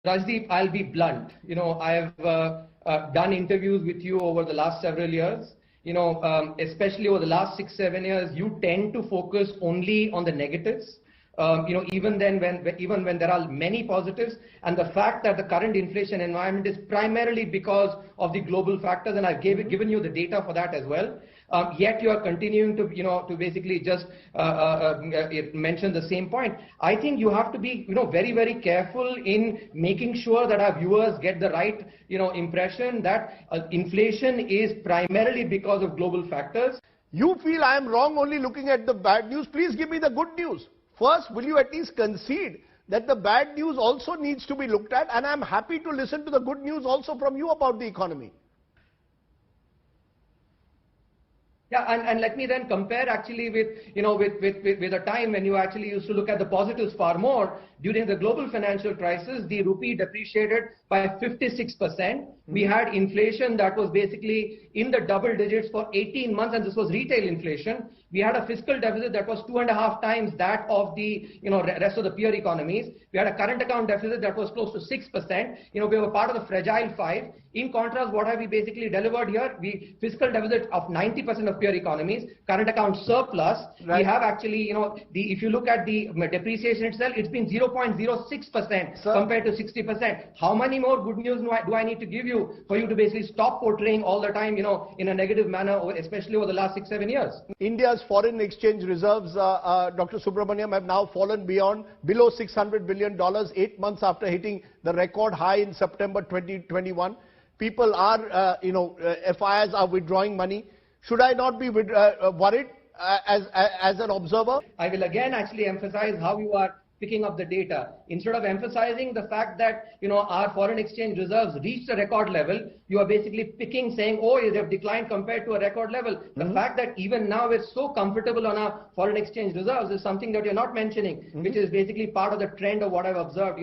Rajdeep, I'll be blunt. I have done interviews with you over the last several years. Especially over the last 6-7 years, you tend to focus only on the negatives. Even when there are many positives, and the fact that the current inflation environment is primarily because of the global factors, and I've given you the data for that as well. Yet you are continuing to basically just mention the same point. I think you have to be very, very careful in making sure that our viewers get the right impression that inflation is primarily because of global factors. You feel I am wrong only looking at the bad news. Please give me the good news. First, will you at least concede that the bad news also needs to be looked at? And I'm happy to listen to the good news also from you about the economy. Yeah, and let me then compare actually with a time when you actually used to look at the positives far more. During the global financial crisis, the rupee depreciated by 56%. We had inflation that was basically in the double digits for 18 months, and this was retail inflation. We had a fiscal deficit that was 2.5 times that of the rest of the peer economies. We had a current account deficit that was close to 6%. We were part of the fragile five. In contrast, what have we basically delivered here? Fiscal deficit of 90% of peer economies, current account surplus. Right. We have actually, if you look at the depreciation itself, it's been 0.06% compared to 60%. How many more good news do I need to give you for you to basically stop portraying all the time, in a negative manner, especially over the last 6-7 years? India's foreign exchange reserves, Dr. Subramanian, have now fallen below $600 billion, 8 months after hitting the record high in September 2021. People are, FIs are withdrawing money. Should I not be worried as an observer? I will again actually emphasize how you are picking up the data. Instead of emphasizing the fact that our foreign exchange reserves reached a record level, you are basically saying, oh, they have declined compared to a record level. The fact that even now we're so comfortable on our foreign exchange reserves is something that you're not mentioning, which is basically part of the trend of what I've observed.